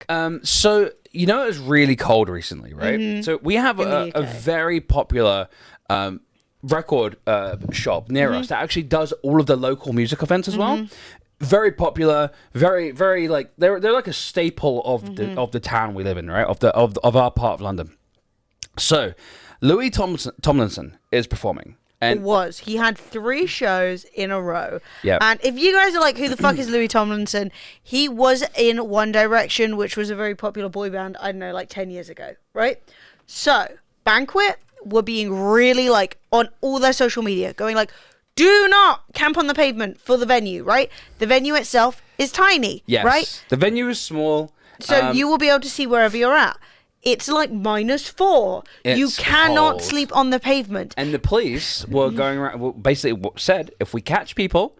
So, it was really cold recently, right? So we have a very popular record shop near us that actually does all of the local music events as well. Very popular, very, very, like, they're like a staple of the town we live in, right? Of our part of London. So, Louis Tomlinson is performing. And He had 3 shows in a row. Yeah. And if you guys are like, who the fuck is Louis Tomlinson? He was in One Direction, which was a very popular boy band, I don't know, like 10 years ago, right? So, Banquet were being really, like, on all their social media, going like, do not camp on the pavement for the venue, right? The venue itself is tiny, right? The venue is small. So you will be able to see wherever you're at. It's like -4. You cannot cold. sleep on the pavement. And the police were going around, basically said, if we catch people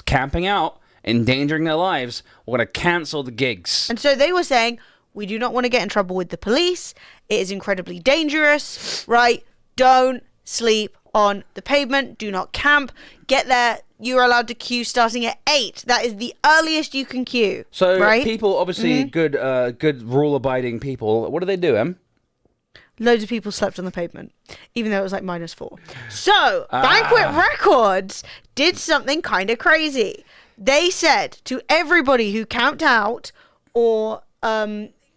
camping out, endangering their lives, we're going to cancel the gigs. And so they were saying, we do not want to get in trouble with the police. It is incredibly dangerous, right? Don't sleep on the pavement. Do not camp. Get there. You're allowed to queue starting at 8. That is the earliest you can queue. So right? people, obviously, good rule-abiding people, what do they do, Em? Loads of people slept on the pavement, even though it was like -4. So, Banquet Records did something kind of crazy. They said to everybody who camped out or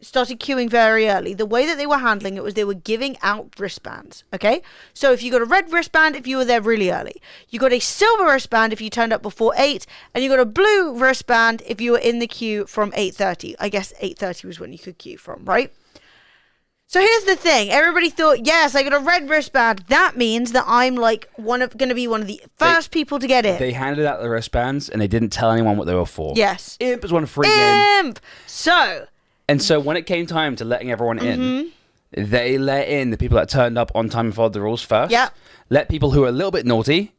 started queuing very early, the way that they were handling it was they were giving out wristbands, okay? So if you got a red wristband if you were there really early, you got a silver wristband if you turned up before 8, and you got a blue wristband if you were in the queue from 8:30. I guess 8:30 was when you could queue from, right? So here's the thing. Everybody thought, yes, I got a red wristband. That means that I'm like going to be one of the first people to get in. They handed out the wristbands and they didn't tell anyone what they were for. Yes. Imp was one free game. Imp! So when it came time to letting everyone in, they let in the people that turned up on time and followed the rules first. Yeah. Let people who were a little bit naughty.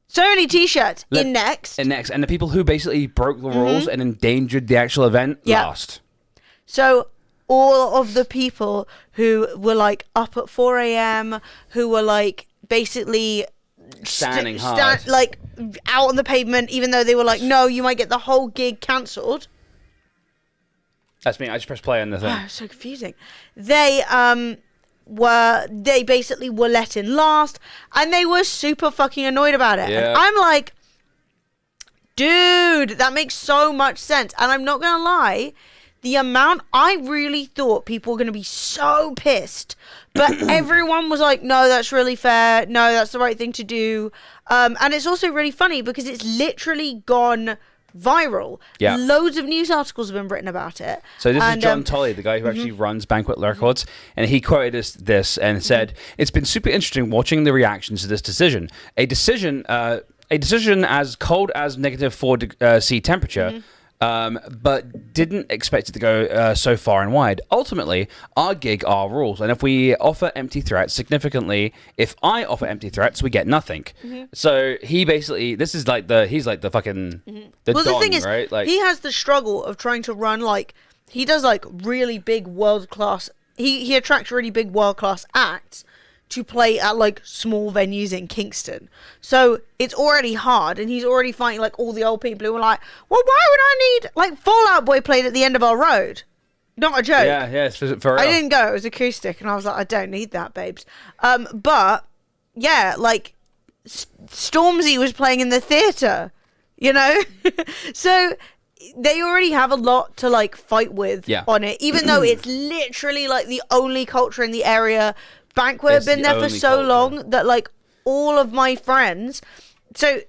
So many t-shirts in next. And the people who basically broke the rules and endangered the actual event last. So all of the people who were like up at 4 a.m., who were like basically standing hard, like out on the pavement, even though they were like, no, you might get the whole gig cancelled. That's me. I just pressed play on the thing. Oh, so confusing. They basically were let in last, and they were super fucking annoyed about it. Yeah. And I'm like, dude, that makes so much sense. And I'm not gonna lie, the amount, I really thought people were gonna be so pissed, but everyone was like, no, that's really fair. No, that's the right thing to do. And it's also really funny because it's literally gone viral. Yeah. Loads of news articles have been written about it. So this is John Tolley, the guy who actually runs Banquet Records, and he quoted this and said, "It's been super interesting watching the reactions to this decision. A decision as cold as -4 C temperature." But didn't expect it to go so far and wide. Ultimately, our gig are rules, and if we offer empty threats, significantly, if I offer empty threats, we get nothing. So he basically, he's like the fucking the well, Don, the thing is, right? Like, he has the struggle of trying to run he does really big world class. He attracts really big world class acts to play at small venues in Kingston. So it's already hard, and he's already fighting all the old people who were like, well, why would I need Fall Out Boy played at the end of our road. Not a joke. Yeah, it's for real. I didn't go, it was acoustic, and I was like, I don't need that, babes. But yeah, Stormzy was playing in the theatre, you know? So they already have a lot to fight with on it, even though it's literally the only culture in the area. Banquet have been there for so long that all of my friends, so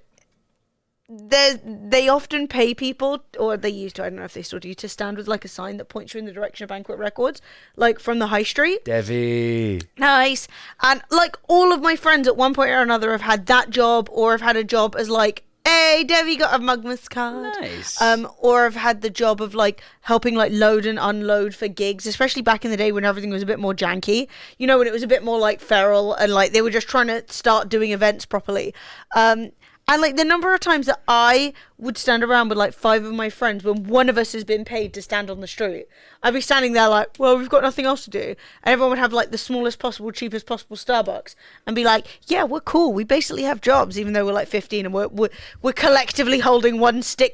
they often pay people, or they used to, I don't know if they still do, to stand with a sign that points you in the direction of Banquet Records, from the high street. Devi. Nice. And all of my friends at one point or another have had that job, or have had a job as hey, Devi got a Mugmas card. Nice. Or I've had the job of helping load and unload for gigs, especially back in the day when everything was a bit more janky. You know, when it was a bit more feral and they were just trying to start doing events properly. And the number of times that I would stand around with 5 of my friends when one of us has been paid to stand on the street, I'd be standing there well, we've got nothing else to do. And everyone would have the smallest possible, cheapest possible Starbucks and be yeah, we're cool. We basically have jobs, even though we're 15 and we're collectively holding one stick